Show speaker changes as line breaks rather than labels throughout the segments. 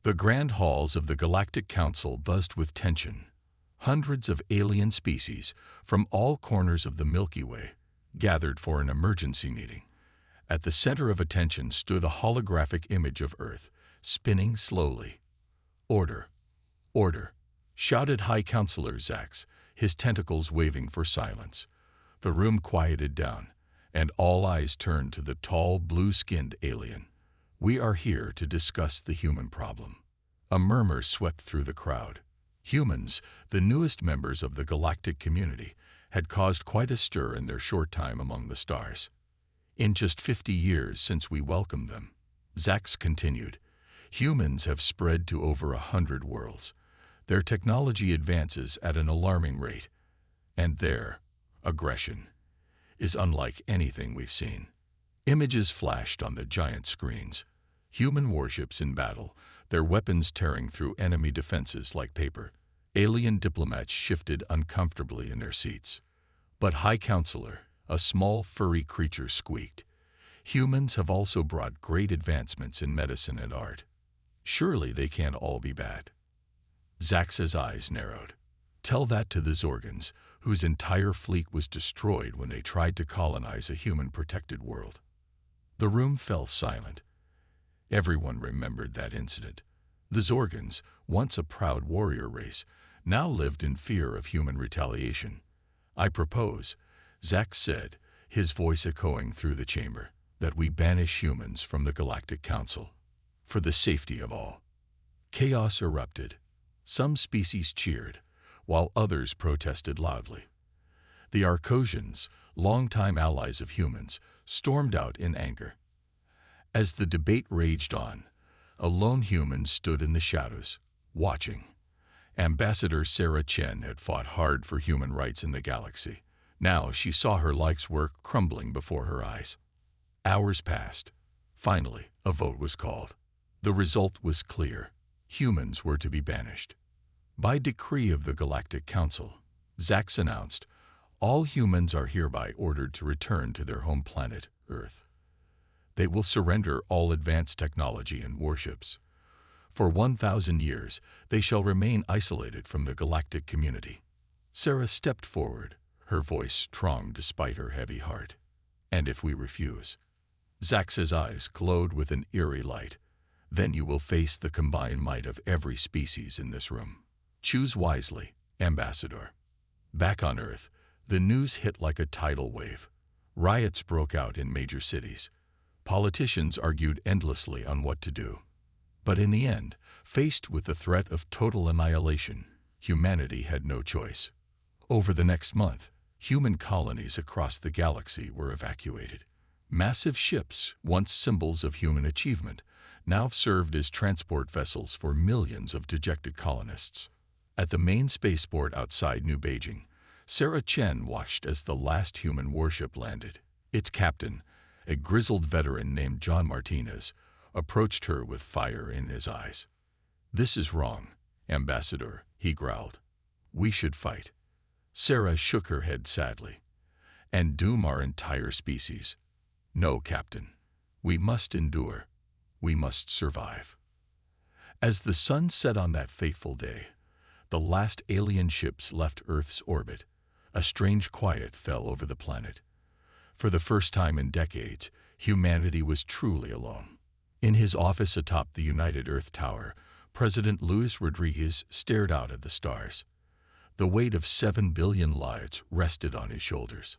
The grand halls of the Galactic Council buzzed with tension. Hundreds of alien species from all corners of the Milky Way gathered for an emergency meeting. At the center of attention stood a holographic image of Earth, spinning slowly. "Order! Order!" shouted High Counselor Zax, his tentacles waving for silence. The room quieted down, and all eyes turned to the tall, blue-skinned alien. "We are here to discuss the human problem." A murmur swept through the crowd. Humans, the newest members of the galactic community, had caused quite a stir in their short time among the stars. "In just 50 years since we welcomed them," Zax continued, "humans have spread to over 100 worlds. Their technology advances at an alarming rate, and their aggression is unlike anything we've seen." Images flashed on the giant screens. Human warships in battle, their weapons tearing through enemy defenses like paper. Alien diplomats shifted uncomfortably in their seats. But High Counselor, a small furry creature, squeaked, "Humans have also brought great advancements in medicine and art. Surely they can't all be bad." Zax's eyes narrowed. "Tell that to the Zorgans, whose entire fleet was destroyed when they tried to colonize a human-protected world." The room fell silent. Everyone remembered that incident. The Zorgans, once a proud warrior race, now lived in fear of human retaliation. "I propose," Zax said, his voice echoing through the chamber, "that we banish humans from the Galactic Council, for the safety of all." Chaos erupted. Some species cheered, while others protested loudly. The Arcosians, longtime allies of humans, stormed out in anger. As the debate raged on, a lone human stood in the shadows, watching. Ambassador Sarah Chen had fought hard for human rights in the galaxy. Now she saw her life's work crumbling before her eyes. Hours passed. Finally, a vote was called. The result was clear. Humans were to be banished. By decree of the Galactic Council, Zax announced, all humans are hereby ordered to return to their home planet, Earth. They will surrender all advanced technology and warships. For 1,000 years, they shall remain isolated from the galactic community. Sarah stepped forward, her voice strong despite her heavy heart. "And if we refuse?" Zax's eyes glowed with an eerie light. "Then you will face the combined might of every species in this room. Choose wisely, Ambassador." Back on Earth, the news hit like a tidal wave. Riots broke out in major cities. Politicians argued endlessly on what to do. But in the end, faced with the threat of total annihilation, humanity had no choice. Over the next month, human colonies across the galaxy were evacuated. Massive ships, once symbols of human achievement, now served as transport vessels for millions of dejected colonists. At the main spaceport outside New Beijing, Sarah Chen watched as the last human warship landed. Its captain, a grizzled veteran named John Martinez, approached her with fire in his eyes. "This is wrong, Ambassador," he growled. "We should fight." Sarah shook her head sadly. "And doom our entire species." "No, Captain. We must endure. We must survive." As the sun set on that fateful day, the last alien ships left Earth's orbit. A strange quiet fell over the planet. For the first time in decades, humanity was truly alone. In his office atop the United Earth Tower, President Luis Rodriguez stared out at the stars. The weight of 7 billion lives rested on his shoulders.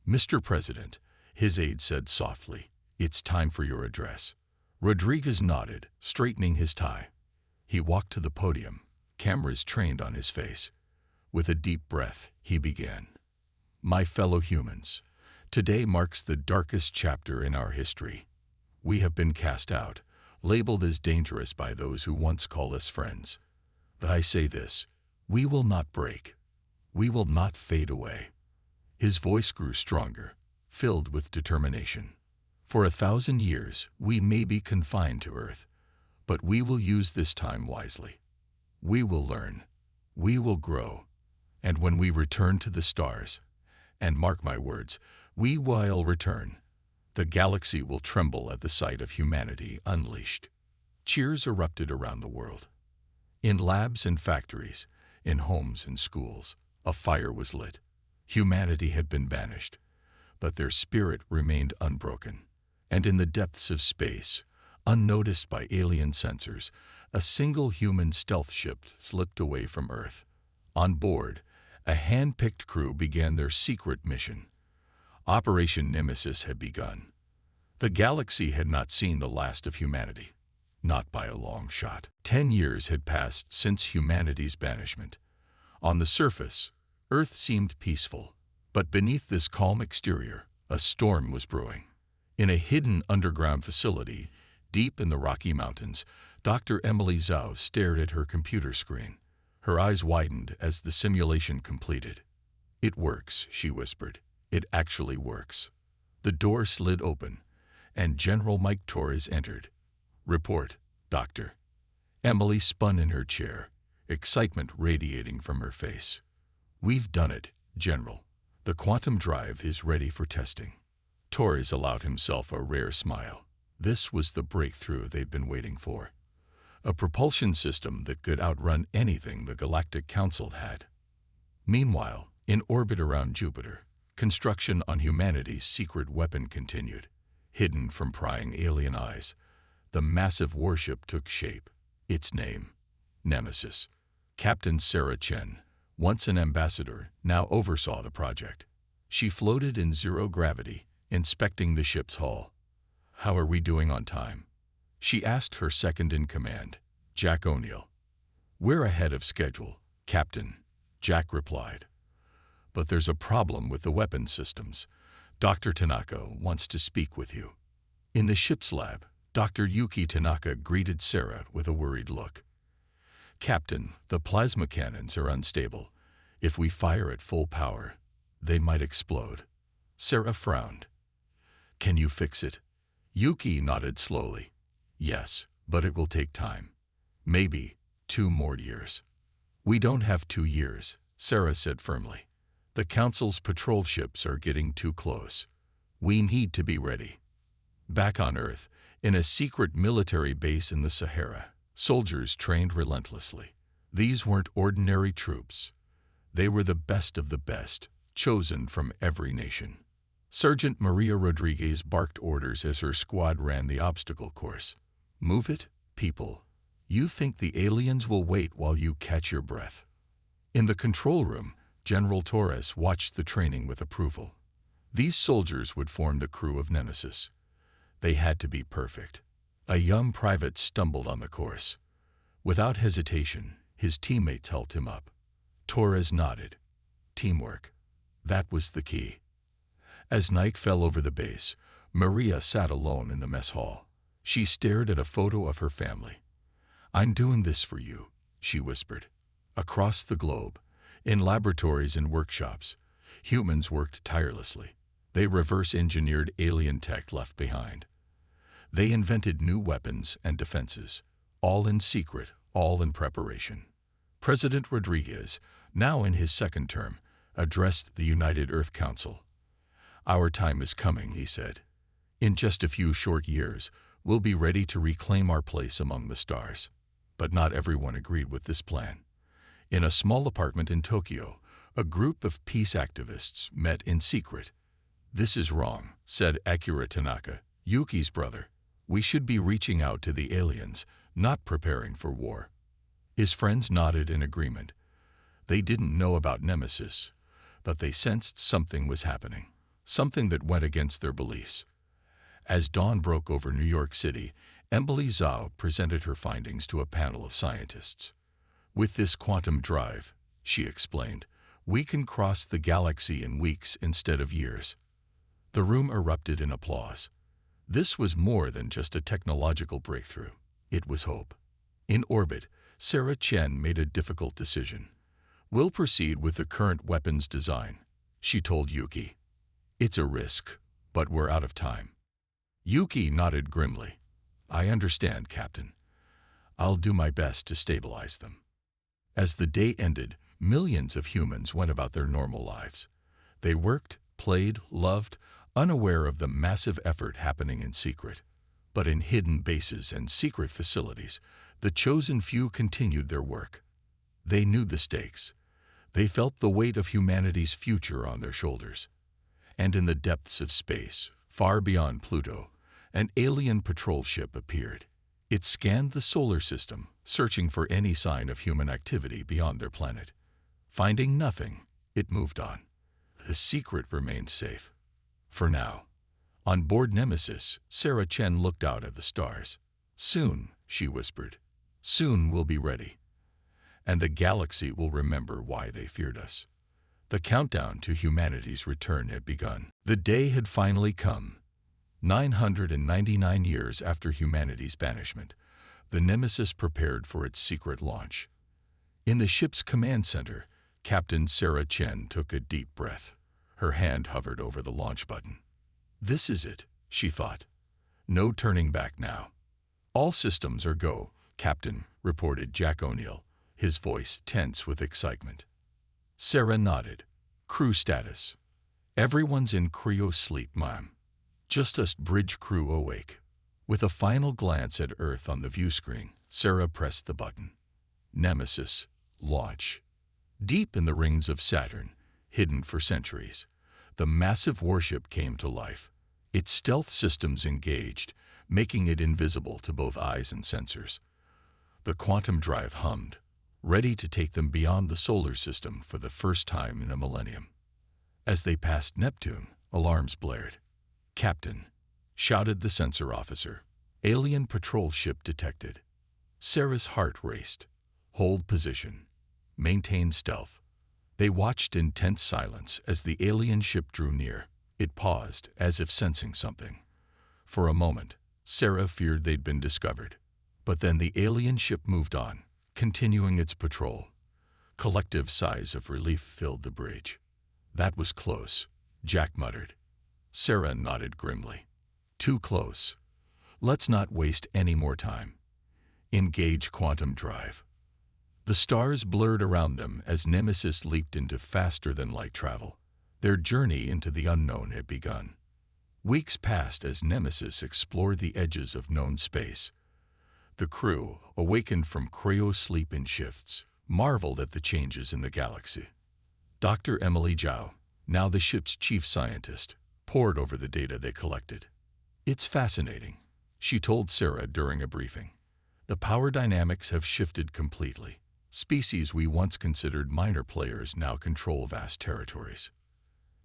"Mr. President," his aide said softly, "it's time for your address." Rodriguez nodded, straightening his tie. He walked to the podium, cameras trained on his face. With a deep breath, he began. "My fellow humans, today marks the darkest chapter in our history. We have been cast out, labeled as dangerous by those who once called us friends. But I say this, we will not break. We will not fade away." His voice grew stronger, filled with determination. "For 1,000 years, we may be confined to Earth, but we will use this time wisely. We will learn, we will grow, and when we return to the stars, and mark my words, we will return, the galaxy will tremble at the sight of humanity unleashed." Cheers erupted around the world. In labs and factories, in homes and schools, a fire was lit. Humanity had been banished, but their spirit remained unbroken. And in the depths of space, unnoticed by alien sensors, a single human stealth ship slipped away from Earth. On board, a hand-picked crew began their secret mission. Operation Nemesis had begun. The galaxy had not seen the last of humanity, not by a long shot. 10 years had passed since humanity's banishment. On the surface, Earth seemed peaceful, but beneath this calm exterior, a storm was brewing. In a hidden underground facility, deep in the Rocky Mountains, Dr. Emily Zhao stared at her computer screen. Her eyes widened as the simulation completed. "It works," she whispered. "It actually works." The door slid open, and General Mike Torres entered. "Report, Doctor." Emily spun in her chair, excitement radiating from her face. "We've done it, General. The quantum drive is ready for testing." Torres allowed himself a rare smile. This was the breakthrough they'd been waiting for. A propulsion system that could outrun anything the Galactic Council had. Meanwhile, in orbit around Jupiter, construction on humanity's secret weapon continued. Hidden from prying alien eyes, the massive warship took shape. Its name, Nemesis. Captain Sarah Chen, once an ambassador, now oversaw the project. She floated in zero gravity, inspecting the ship's hull. "How are we doing on time?" she asked her second-in-command, Jack O'Neill. "We're ahead of schedule, Captain," Jack replied. "But there's a problem with the weapon systems. Dr. Tanaka wants to speak with you." In the ship's lab, Dr. Yuki Tanaka greeted Sarah with a worried look. "Captain, the plasma cannons are unstable. If we fire at full power, they might explode." Sarah frowned. "Can you fix it?" Yuki nodded slowly. "Yes, but it will take time. Maybe 2 more years." "We don't have 2 years," Sarah said firmly. "The Council's patrol ships are getting too close. We need to be ready." Back on Earth, in a secret military base in the Sahara, soldiers trained relentlessly. These weren't ordinary troops. They were the best of the best, chosen from every nation. Sergeant Maria Rodriguez barked orders as her squad ran the obstacle course. "Move it, people. You think the aliens will wait while you catch your breath." In the control room, General Torres watched the training with approval. These soldiers would form the crew of Nemesis. They had to be perfect. A young private stumbled on the course. Without hesitation, his teammates helped him up. Torres nodded. Teamwork. That was the key. As night fell over the base, Maria sat alone in the mess hall. She stared at a photo of her family. "I'm doing this for you," she whispered. Across the globe, in laboratories and workshops, humans worked tirelessly. They reverse-engineered alien tech left behind. They invented new weapons and defenses, all in secret, all in preparation. President Rodriguez, now in his second term, addressed the United Earth Council. "Our time is coming," he said. "In just a few short years, we'll be ready to reclaim our place among the stars." But not everyone agreed with this plan. In a small apartment in Tokyo, a group of peace activists met in secret. "This is wrong," said Akira Tanaka, Yuki's brother. "We should be reaching out to the aliens, not preparing for war." His friends nodded in agreement. They didn't know about Nemesis, but they sensed something was happening, something that went against their beliefs. As dawn broke over New York City, Emily Zhao presented her findings to a panel of scientists. "With this quantum drive," she explained, "we can cross the galaxy in weeks instead of years." The room erupted in applause. This was more than just a technological breakthrough. It was hope. In orbit, Sarah Chen made a difficult decision. "We'll proceed with the current weapons design," she told Yuki. "It's a risk, but we're out of time." Yuki nodded grimly. "I understand, Captain. I'll do my best to stabilize them." As the day ended, millions of humans went about their normal lives. They worked, played, loved, unaware of the massive effort happening in secret. But in hidden bases and secret facilities, the chosen few continued their work. They knew the stakes. They felt the weight of humanity's future on their shoulders. And in the depths of space, far beyond Pluto, an alien patrol ship appeared. It scanned the solar system, searching for any sign of human activity beyond their planet. Finding nothing, it moved on. The secret remained safe. For now. On board Nemesis, Sarah Chen looked out at the stars. "Soon," she whispered. "Soon we'll be ready. And the galaxy will remember why they feared us." The countdown to humanity's return had begun. The day had finally come. 999 years after humanity's banishment, the Nemesis prepared for its secret launch. In the ship's command center, Captain Sarah Chen took a deep breath. Her hand hovered over the launch button. "This is it," she thought. "No turning back now." "All systems are go," Captain reported Jack O'Neill, his voice tense with excitement. Sarah nodded. "Crew status. Everyone's in cryo sleep, ma'am. Just us bridge crew awake." With a final glance at Earth on the view screen, Sarah pressed the button. Nemesis, launch. Deep in the rings of Saturn, hidden for centuries, the massive warship came to life. Its stealth systems engaged, making it invisible to both eyes and sensors. The quantum drive hummed, ready to take them beyond the solar system for the first time in a millennium. As they passed Neptune, alarms blared. "Captain," shouted the sensor officer. "Alien patrol ship detected." Sarah's heart raced. "Hold position. Maintain stealth." They watched in tense silence as the alien ship drew near. It paused, as if sensing something. For a moment, Sarah feared they'd been discovered. But then the alien ship moved on, continuing its patrol. Collective sighs of relief filled the bridge. "That was close," Jack muttered. Sarah nodded grimly. "Too close. Let's not waste any more time. Engage quantum drive." The stars blurred around them as Nemesis leaped into faster-than-light travel. Their journey into the unknown had begun. Weeks passed as Nemesis explored the edges of known space. The crew, awakened from cryo-sleep in shifts, marveled at the changes in the galaxy. Dr. Emily Zhao, now the ship's chief scientist, pored over the data they collected. "It's fascinating," she told Sarah during a briefing. "The power dynamics have shifted completely. Species we once considered minor players now control vast territories."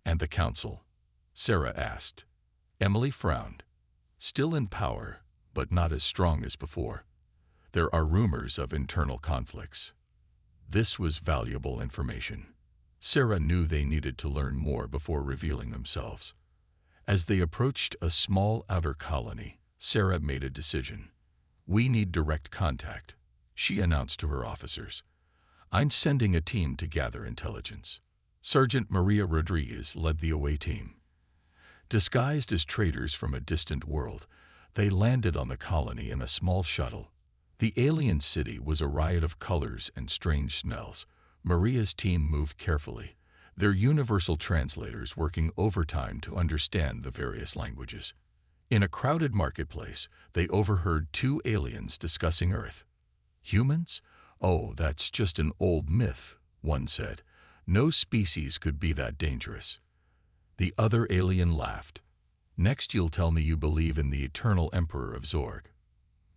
"And the Council?" Sarah asked. Emily frowned. "Still in power, but not as strong as before. There are rumors of internal conflicts." This was valuable information. Sarah knew they needed to learn more before revealing themselves. As they approached a small outer colony, Sarah made a decision. "We need direct contact," she announced to her officers. "I'm sending a team to gather intelligence." Sergeant Maria Rodriguez led the away team. Disguised as traders from a distant world, they landed on the colony in a small shuttle. The alien city was a riot of colors and strange smells. Maria's team moved carefully, their universal translators working overtime to understand the various languages. In a crowded marketplace, they overheard two aliens discussing Earth. "Humans? Oh, that's just an old myth," one said. "No species could be that dangerous." The other alien laughed. "Next you'll tell me you believe in the eternal Emperor of Zorg."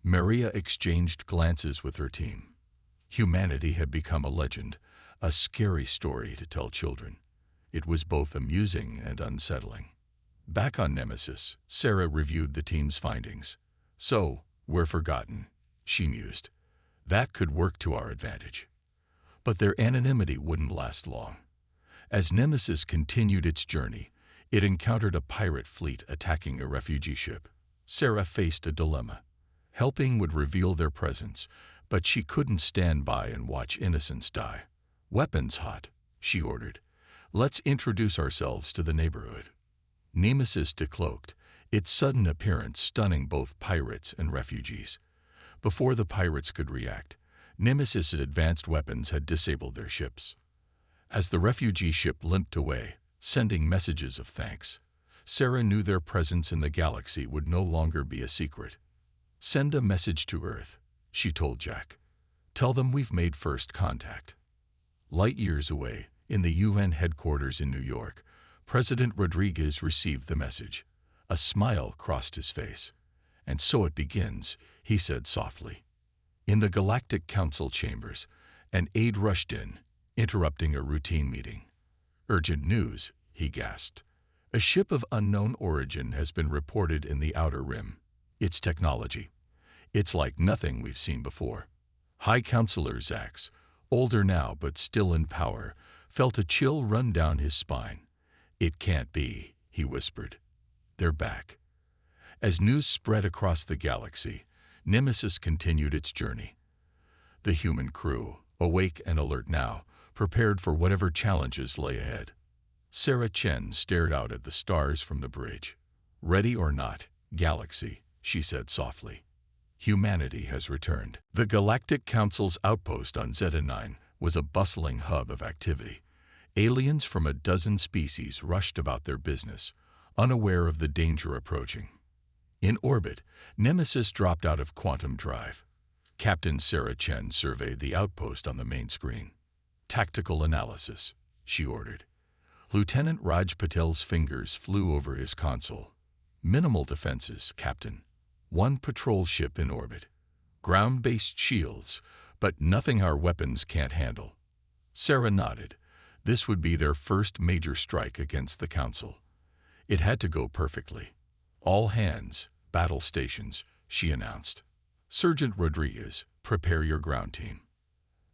Maria exchanged glances with her team. Humanity had become a legend, a scary story to tell children. It was both amusing and unsettling. Back on Nemesis, Sarah reviewed the team's findings. "So, we're forgotten," she mused. "That could work to our advantage." But their anonymity wouldn't last long. As Nemesis continued its journey, it encountered a pirate fleet attacking a refugee ship. Sarah faced a dilemma. Helping would reveal their presence, but she couldn't stand by and watch innocents die. "Weapons hot," she ordered. "Let's introduce ourselves to the neighborhood." Nemesis decloaked, its sudden appearance stunning both pirates and refugees. Before the pirates could react, Nemesis's advanced weapons had disabled their ships. As the refugee ship limped away, sending messages of thanks, Sarah knew their presence in the galaxy would no longer be a secret. Send a message to Earth, she told Jack. Tell them we've made first contact. Light years away, in the UN headquarters in New York, President Rodriguez received the message. A smile crossed his face. And so it begins, he said softly. In the Galactic Council chambers, an aide rushed in, interrupting a routine meeting. Urgent news, he gasped. A ship of unknown origin has been reported in the Outer Rim. Its technology. It's like nothing we've seen before. High Counselor Zax, older now but still in power, felt a chill run down his spine. It can't be, he whispered. They're back. As news spread across the galaxy, Nemesis continued its journey. The human crew, awake and alert now, prepared for whatever challenges lay ahead. Sarah Chen stared out at the stars from the bridge. Ready or not, Galaxy, she said softly. Humanity has returned. The Galactic Council's outpost on Zeta 9 was a bustling hub of activity. Aliens from a dozen species rushed about their business, unaware of the danger approaching. In orbit, Nemesis dropped out of quantum drive. Captain Sarah Chen surveyed the outpost on the main screen. Tactical analysis, she ordered. Lieutenant Raj Patel's fingers flew over his console. Minimal defenses, Captain. One patrol ship in orbit. Ground-based shields, but nothing our weapons can't handle. Sarah nodded. This would be their first major strike against the Council. It had to go perfectly. All hands, battle stations, she announced. Sergeant Rodriguez, prepare your ground team.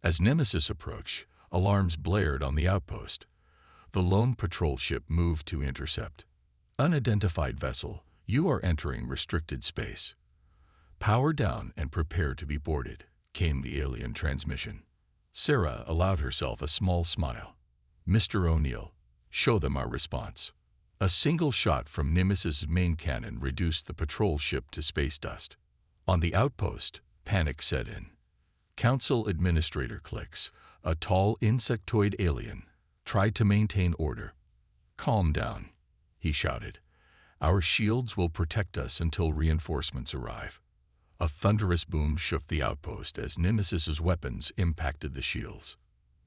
As Nemesis approached, alarms blared on the outpost. The lone patrol ship moved to intercept. Unidentified vessel, you are entering restricted space. Power down and prepare to be boarded, came the alien transmission. Sarah allowed herself a small smile. Mr. O'Neill, show them our response. A single shot from Nemesis's main cannon reduced the patrol ship to space dust. On the outpost, panic set in. Council Administrator Clicks, a tall insectoid alien, tried to maintain order. Calm down, he shouted. Our shields will protect us until reinforcements arrive. A thunderous boom shook the outpost as Nemesis's weapons impacted the shields.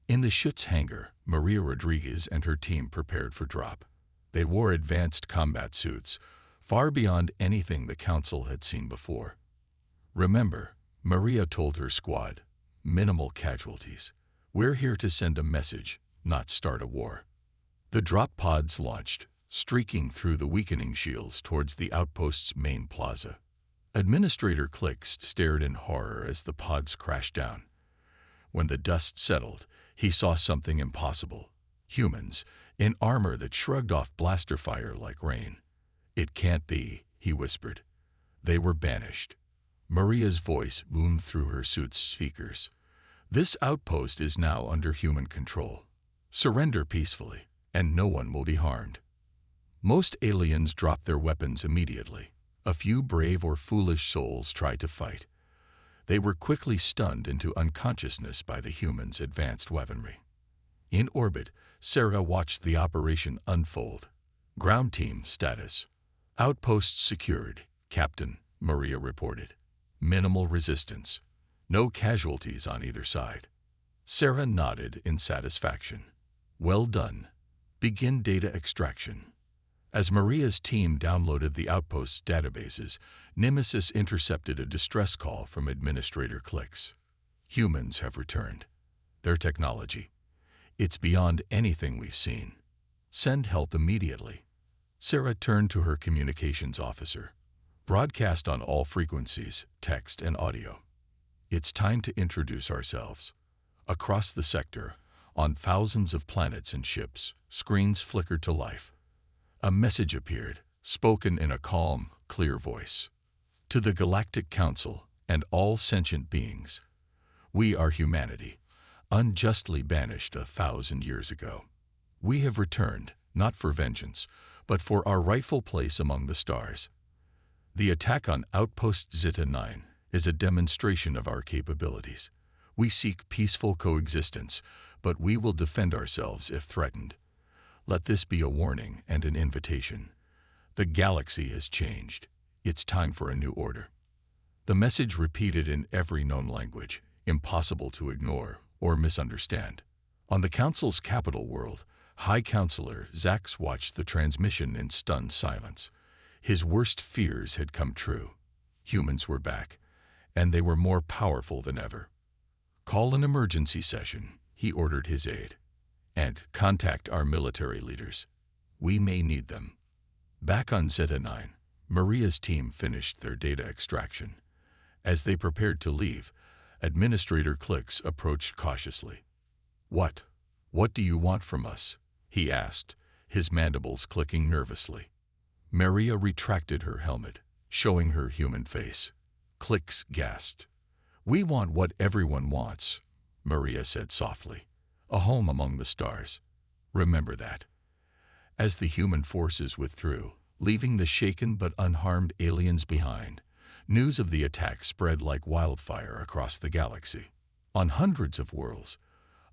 In the Schutz's hangar, Maria Rodriguez and her team prepared for drop. They wore advanced combat suits, far beyond anything the Council had seen before. Remember, Maria told her squad, minimal casualties. We're here to send a message, not start a war. The drop pods launched, streaking through the weakening shields towards the outpost's main plaza. Administrator Clicks stared in horror as the pods crashed down. When the dust settled, he saw something impossible. Humans, in armor that shrugged off blaster fire like rain. It can't be, he whispered. They were banished. Maria's voice boomed through her suit's speakers. This outpost is now under human control. Surrender peacefully, and no one will be harmed. Most aliens dropped their weapons immediately. A few brave or foolish souls tried to fight. They were quickly stunned into unconsciousness by the humans' advanced weaponry. In orbit, Sarah watched the operation unfold. Ground team status. Outposts secured, Captain, Maria reported. Minimal resistance. No casualties on either side. Sarah nodded in satisfaction. Well done. Begin data extraction. As Maria's team downloaded the outpost's databases, Nemesis intercepted a distress call from Administrator Clicks. Humans have returned. Their technology. It's beyond anything we've seen. Send help immediately. Sarah turned to her communications officer. Broadcast on all frequencies, text and audio. It's time to introduce ourselves. Across the sector, on thousands of planets and ships, screens flickered to life. A message appeared, spoken in a calm, clear voice. To the Galactic Council and all sentient beings. We are humanity, unjustly banished 1,000 years ago. We have returned, not for vengeance, but for our rightful place among the stars. The attack on Outpost Zeta 9 is a demonstration of our capabilities. We seek peaceful coexistence, but we will defend ourselves if threatened. Let this be a warning and an invitation. The galaxy has changed. It's time for a new order. The message repeated in every known language, impossible to ignore or misunderstand. On the Council's capital world, High Counselor Zax watched the transmission in stunned silence. His worst fears had come true. Humans were back, and they were more powerful than ever. "Call an emergency session," he ordered his aide, "and contact our military leaders. We may need them." Back on Zeta 9, Maria's team finished their data extraction. As they prepared to leave, Administrator Clicks approached cautiously. What do you want from us?" he asked, his mandibles clicking nervously. Maria retracted her helmet, showing her human face. Clicks gasped. "We want what everyone wants," Maria said softly. "A home among the stars. Remember that." As the human forces withdrew, leaving the shaken but unharmed aliens behind, news of the attack spread like wildfire across the galaxy. On hundreds of worlds,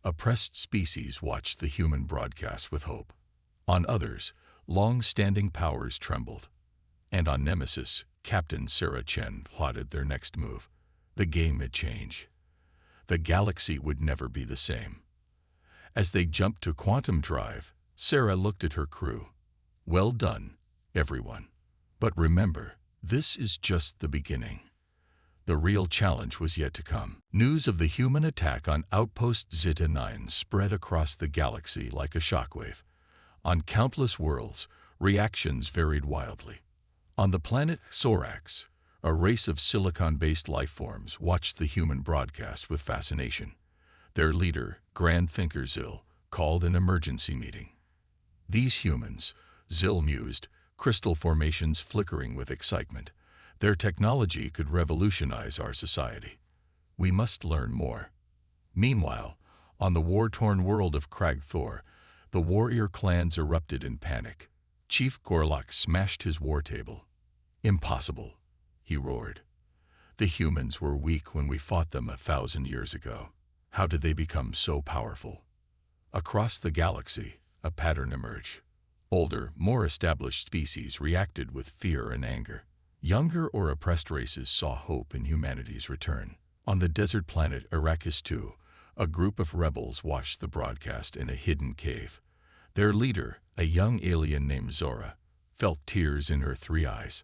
oppressed species watched the human broadcast with hope. On others, long-standing powers trembled. And on Nemesis, Captain Sarah Chen plotted their next move. The game had changed. The galaxy would never be the same. As they jumped to quantum drive, Sarah looked at her crew. "Well done, everyone. But remember, this is just the beginning." The real challenge was yet to come. News of the human attack on Outpost Zeta 9 spread across the galaxy like a shockwave. On countless worlds, reactions varied wildly. On the planet Sorax, a race of silicon-based lifeforms watched the human broadcast with fascination. Their leader, Grand Thinker Zill, called an emergency meeting. "These humans," Zill mused, crystal formations flickering with excitement. "Their technology could revolutionize our society. We must learn more." Meanwhile, on the war-torn world of Crag Thor, the warrior clans erupted in panic. Chief Gorlok smashed his war table. "Impossible," he roared. "The humans were weak when we fought them 1,000 years ago. How did they become so powerful?" Across the galaxy, a pattern emerged. Older, more established species reacted with fear and anger. Younger or oppressed races saw hope in humanity's return. On the desert planet Arrakis II, a group of rebels watched the broadcast in a hidden cave. Their leader, a young alien named Zora, felt tears in her 3 eyes.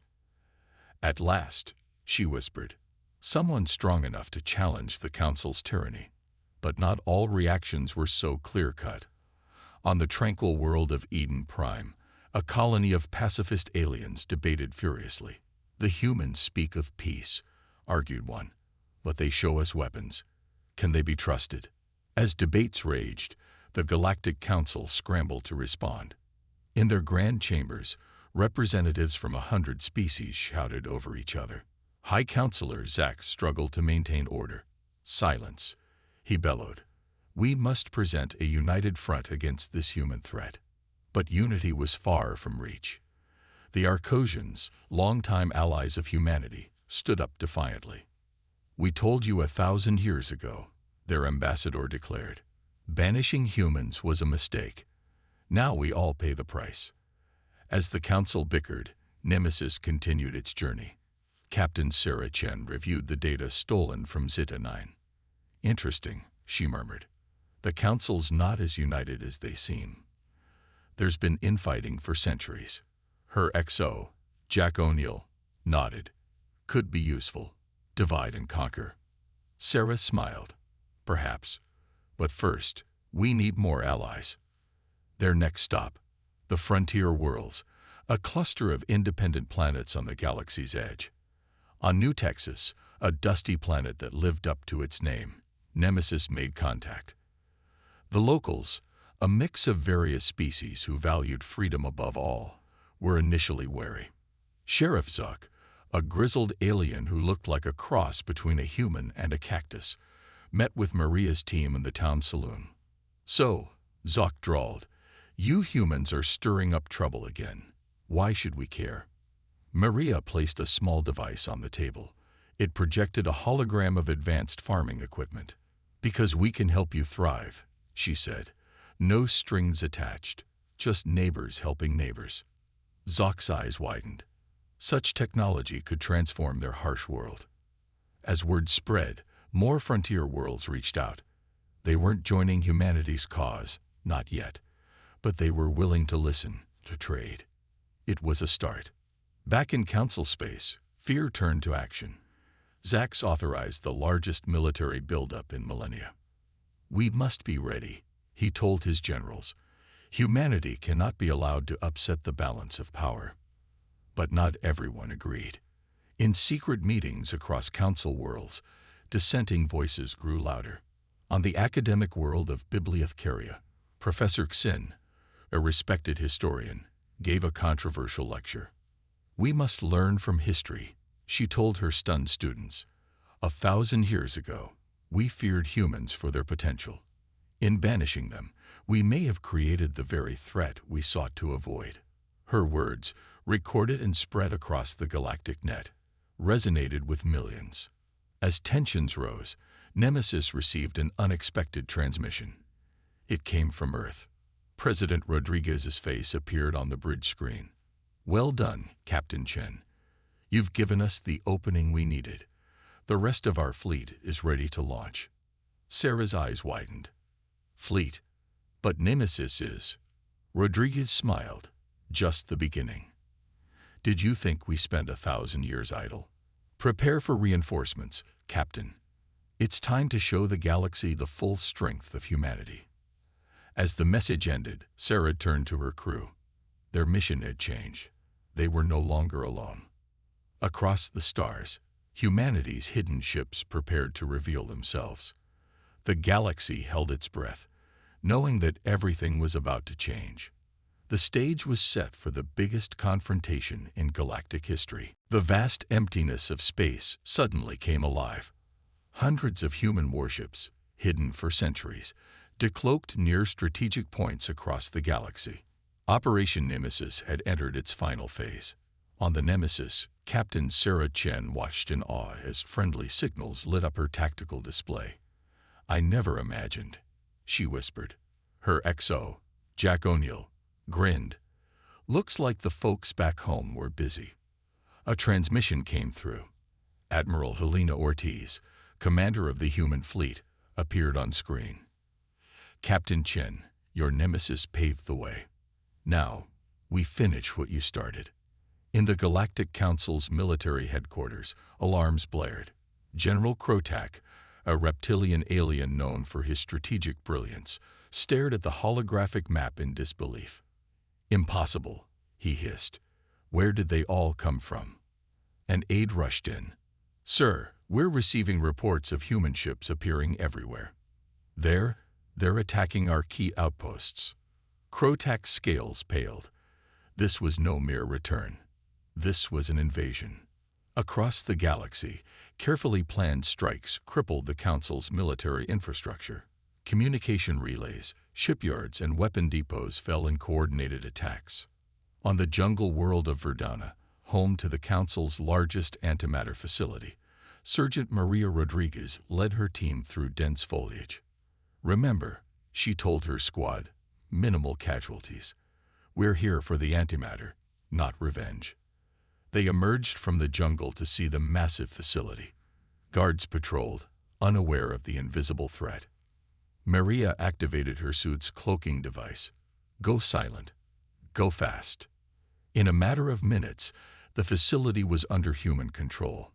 "At last," she whispered, "someone strong enough to challenge the Council's tyranny." But not all reactions were so clear-cut. On the tranquil world of Eden Prime, a colony of pacifist aliens debated furiously. "The humans speak of peace," argued one, "but they show us weapons. Can they be trusted?" As debates raged, the Galactic Council scrambled to respond. In their grand chambers, representatives from 100 species shouted over each other. High Counselor Zax struggled to maintain order. "Silence," he bellowed. "We must present a united front against this human threat." But unity was far from reach. The Arcosians, longtime allies of humanity, stood up defiantly. "We told you 1,000 years ago," their ambassador declared. "Banishing humans was a mistake. Now we all pay the price." As the council bickered, Nemesis continued its journey. Captain Sarah Chen reviewed the data stolen from Zeta 9. "Interesting," she murmured. "The council's not as united as they seem. There's been infighting for centuries." Her XO, Jack O'Neill, nodded. "Could be useful. Divide and conquer." Sarah smiled. "Perhaps. But first, we need more allies." Their next stop, the Frontier Worlds, a cluster of independent planets on the galaxy's edge. On New Texas, a dusty planet that lived up to its name, Nemesis made contact. The locals, a mix of various species who valued freedom above all, were initially wary. Sheriff Zuck, a grizzled alien who looked like a cross between a human and a cactus, met with Maria's team in the town saloon. "So," Zuck drawled, "you humans are stirring up trouble again. Why should we care?" Maria placed a small device on the table. It projected a hologram of advanced farming equipment. "Because we can help you thrive," she said. "No strings attached, just neighbors helping neighbors." Zock's eyes widened. Such technology could transform their harsh world. As word spread, more frontier worlds reached out. They weren't joining humanity's cause, not yet, but they were willing to listen, to trade. It was a start. Back in Council space, fear turned to action. Zax authorized the largest military buildup in millennia. "We must be ready," he told his generals. "Humanity cannot be allowed to upset the balance of power." But not everyone agreed. In secret meetings across Council worlds, dissenting voices grew louder. On the academic world of Bibliothecaria, Professor Xin, a respected historian, gave a controversial lecture. "We must learn from history," she told her stunned students. 1,000 years ago, we feared humans for their potential. In banishing them, we may have created the very threat we sought to avoid. Her words, recorded and spread across the galactic net, resonated with millions. As tensions rose, Nemesis received an unexpected transmission. It came from Earth. President Rodriguez's face appeared on the bridge screen. "Well done, Captain Chen. You've given us the opening we needed. The rest of our fleet is ready to launch." Sarah's eyes widened. "Fleet? But Nemesis is." Rodriguez smiled. "Just the beginning. Did you think we spent 1,000 years idle? Prepare for reinforcements, Captain. It's time to show the galaxy the full strength of humanity." As the message ended, Sarah turned to her crew. Their mission had changed. They were no longer alone. Across the stars, humanity's hidden ships prepared to reveal themselves. The galaxy held its breath, knowing that everything was about to change. The stage was set for the biggest confrontation in galactic history. The vast emptiness of space suddenly came alive. Hundreds of human warships, hidden for centuries, decloaked near strategic points across the galaxy. Operation Nemesis had entered its final phase. On the Nemesis, Captain Sarah Chen watched in awe as friendly signals lit up her tactical display. "I never imagined," she whispered. Her XO, Jack O'Neill, grinned. "Looks like the folks back home were busy." A transmission came through. Admiral Helena Ortiz, commander of the human fleet, appeared on screen. "Captain Chen, your Nemesis paved the way. Now, we finish what you started." In the Galactic Council's military headquarters, alarms blared. General Krotak, a reptilian alien known for his strategic brilliance, stared at the holographic map in disbelief. "Impossible," he hissed. "Where did they all come from?" An aide rushed in. "Sir, we're receiving reports of human ships appearing everywhere. They're attacking our key outposts." Krotak's scales paled. This was no mere return. This was an invasion. Across the galaxy, carefully planned strikes crippled the Council's military infrastructure. Communication relays, shipyards, and weapon depots fell in coordinated attacks. On the jungle world of Verdana, home to the Council's largest antimatter facility, Sergeant Maria Rodriguez led her team through dense foliage. "Remember," she told her squad, "minimal casualties. We're here for the antimatter, not revenge." They emerged from the jungle to see the massive facility. Guards patrolled, unaware of the invisible threat. Maria activated her suit's cloaking device. "Go silent. Go fast." In a matter of minutes, the facility was under human control.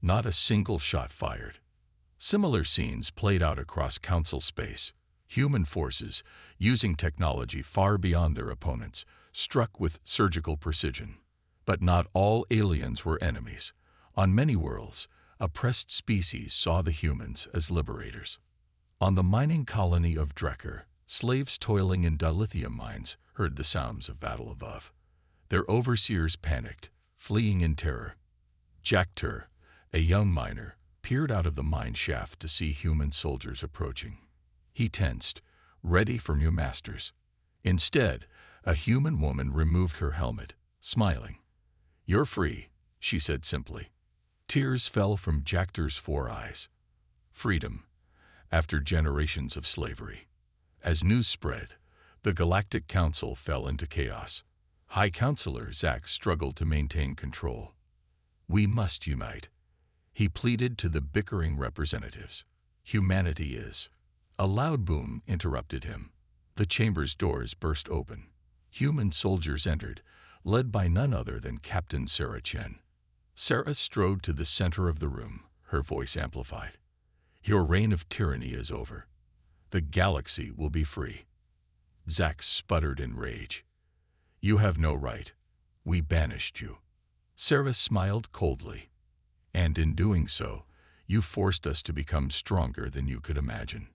Not a single shot fired. Similar scenes played out across Council space. Human forces, using technology far beyond their opponents, struck with surgical precision. But not all aliens were enemies. On many worlds, oppressed species saw the humans as liberators. On the mining colony of Drecker, slaves toiling in dilithium mines heard the sounds of battle above. Their overseers panicked, fleeing in terror. Jack Tur, a young miner, peered out of the mine shaft to see human soldiers approaching. He tensed, ready for new masters. Instead, a human woman removed her helmet, smiling. "You're free," she said simply. Tears fell from Jack Tur's 4 eyes. Freedom, after generations of slavery. As news spread, the Galactic Council fell into chaos. High Counselor Zax struggled to maintain control. "We must unite. He pleaded to the bickering representatives. Humanity is. A loud boom interrupted him. The chamber's doors burst open. Human soldiers entered, led by none other than Captain Sarah Chen. Sarah strode to the center of the room, her voice amplified. Your reign of tyranny is over. The galaxy will be free. Zack sputtered in rage. You have no right. We banished you. Sarah smiled coldly. And in doing so, you forced us to become stronger than you could imagine.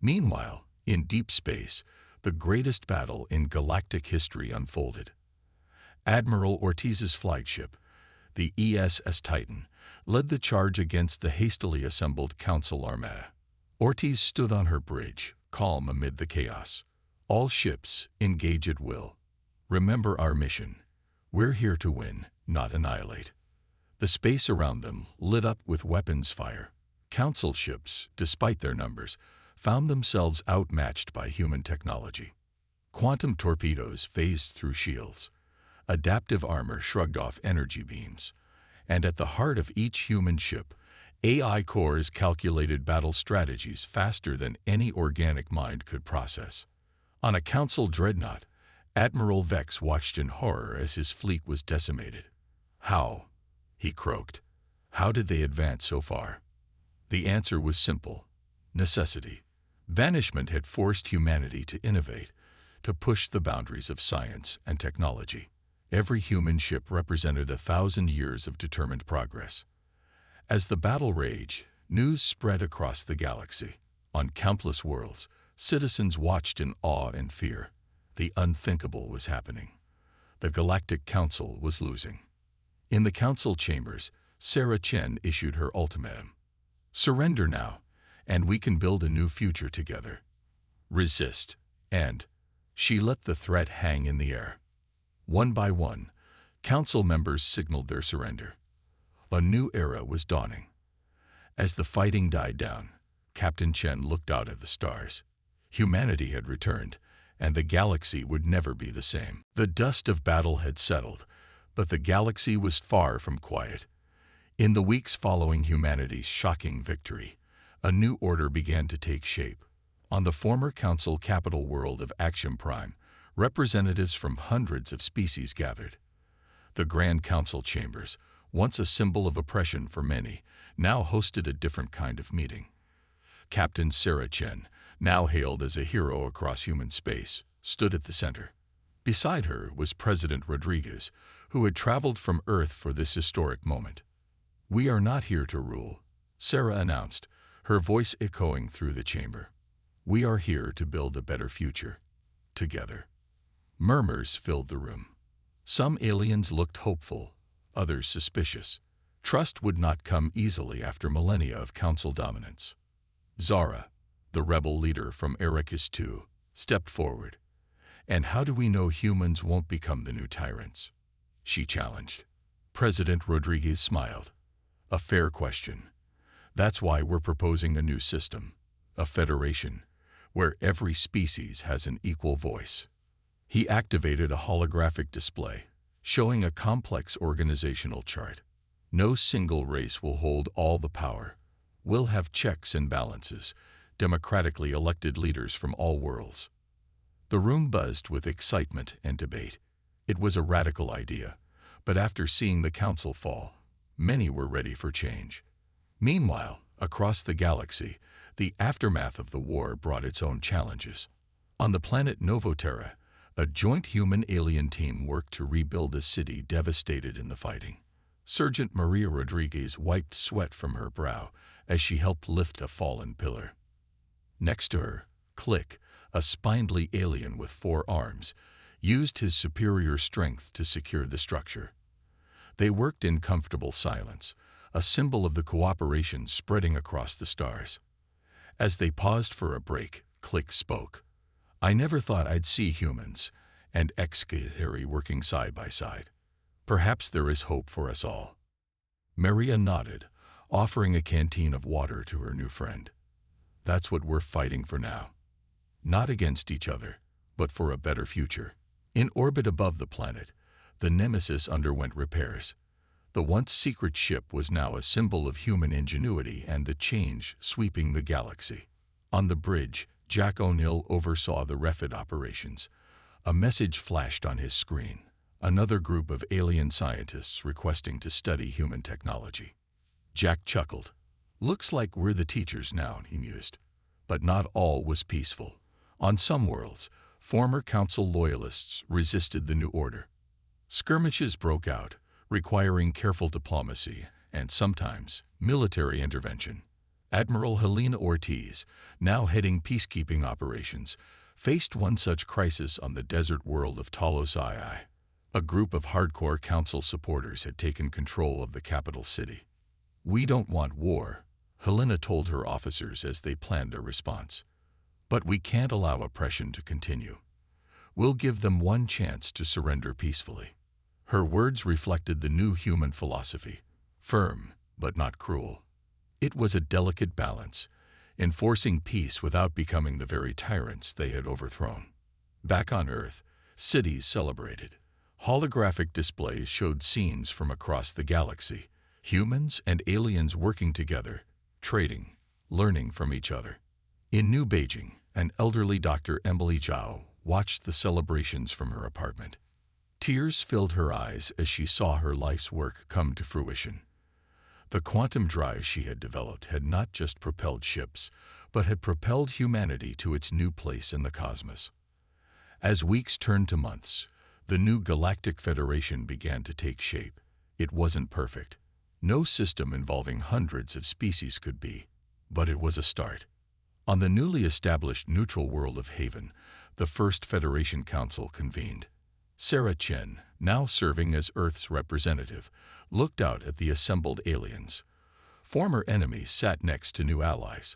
Meanwhile, in deep space, the greatest battle in galactic history unfolded. Admiral Ortiz's flagship, the ESS Titan, led the charge against the hastily assembled Council Armada. Ortiz stood on her bridge, calm amid the chaos. All ships, engage at will. Remember our mission. We're here to win, not annihilate. The space around them lit up with weapons fire. Council ships, despite their numbers, found themselves outmatched by human technology. Quantum torpedoes phased through shields. Adaptive armor shrugged off energy beams. And at the heart of each human ship, AI cores calculated battle strategies faster than any organic mind could process. On a Council dreadnought, Admiral Vex watched in horror as his fleet was decimated. How? He croaked. How did they advance so far? The answer was simple. Necessity. Banishment had forced humanity to innovate, to push the boundaries of science and technology. Every human ship represented 1,000 years of determined progress. As the battle raged, news spread across the galaxy. On countless worlds, citizens watched in awe and fear. The unthinkable was happening. The Galactic Council was losing. In the council chambers, Sarah Chen issued her ultimatum. Surrender now, and we can build a new future together. Resist, and she let the threat hang in the air. One by one, council members signaled their surrender. A new era was dawning. As the fighting died down, Captain Chen looked out at the stars. Humanity had returned, and the galaxy would never be the same. The dust of battle had settled, but the galaxy was far from quiet. In the weeks following humanity's shocking victory, a new order began to take shape. On the former Council capital world of Action Prime, representatives from hundreds of species gathered. The Grand Council chambers, once a symbol of oppression for many, now hosted a different kind of meeting. Captain Sarah Chen, now hailed as a hero across human space, stood at the center. Beside her was President Rodriguez, who had traveled from Earth for this historic moment. We are not here to rule, Sarah announced, her voice echoing through the chamber. We are here to build a better future, together. Murmurs filled the room. Some aliens looked hopeful, others suspicious. Trust would not come easily after millennia of council dominance. Zara, the rebel leader from Arrakis II, stepped forward. And how do we know humans won't become the new tyrants? She challenged. President Rodriguez smiled. A fair question. That's why we're proposing a new system, a federation, where every species has an equal voice. He activated a holographic display, showing a complex organizational chart. No single race will hold all the power. We'll have checks and balances, democratically elected leaders from all worlds. The room buzzed with excitement and debate. It was a radical idea, but after seeing the council fall, many were ready for change. Meanwhile, across the galaxy, the aftermath of the war brought its own challenges. On the planet Novoterra, a joint human-alien team worked to rebuild a city devastated in the fighting. Sergeant Maria Rodriguez wiped sweat from her brow as she helped lift a fallen pillar. Next to her, Click, a spindly alien with 4 arms, used his superior strength to secure the structure. They worked in comfortable silence, a symbol of the cooperation spreading across the stars. As they paused for a break, Click spoke. I never thought I'd see humans and Excalibur working side by side. Perhaps there is hope for us all. Maria nodded, offering a canteen of water to her new friend. That's what we're fighting for now. Not against each other, but for a better future. In orbit above the planet, the Nemesis underwent repairs. The once secret ship was now a symbol of human ingenuity and the change sweeping the galaxy. On the bridge, Jack O'Neill oversaw the refit operations. A message flashed on his screen. Another group of alien scientists requesting to study human technology. Jack chuckled. "Looks like we're the teachers now," he mused. But not all was peaceful. On some worlds, former Council loyalists resisted the new order. Skirmishes broke out, requiring careful diplomacy and sometimes military intervention. Admiral Helena Ortiz, now heading peacekeeping operations, faced one such crisis on the desert world of Talos II. A group of hardcore Council supporters had taken control of the capital city. "We don't want war," Helena told her officers as they planned their response. "But we can't allow oppression to continue. We'll give them one chance to surrender peacefully." Her words reflected the new human philosophy, firm but not cruel. It was a delicate balance, enforcing peace without becoming the very tyrants they had overthrown. Back on Earth, cities celebrated. Holographic displays showed scenes from across the galaxy, humans and aliens working together, trading, learning from each other. In New Beijing, an elderly Dr. Emily Zhao watched the celebrations from her apartment. Tears filled her eyes as she saw her life's work come to fruition. The quantum drive she had developed had not just propelled ships, but had propelled humanity to its new place in the cosmos. As weeks turned to months, the new Galactic Federation began to take shape. It wasn't perfect. No system involving hundreds of species could be, but it was a start. On the newly established neutral world of Haven, the first Federation Council convened. Sarah Chen, now serving as Earth's representative, looked out at the assembled aliens. Former enemies sat next to new allies.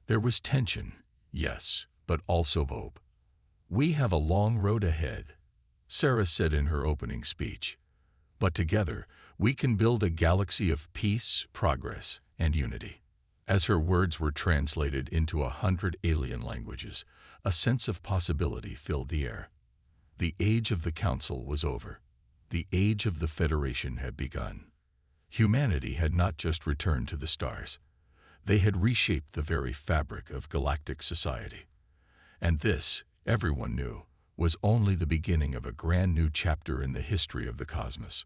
There was tension, yes, but also hope. "We have a long road ahead," Sarah said in her opening speech. "But together, we can build a galaxy of peace, progress, and unity." As her words were translated into 100 alien languages, a sense of possibility filled the air. The age of the Council was over. The age of the Federation had begun. Humanity had not just returned to the stars. They had reshaped the very fabric of galactic society. And this, everyone knew, was only the beginning of a grand new chapter in the history of the cosmos.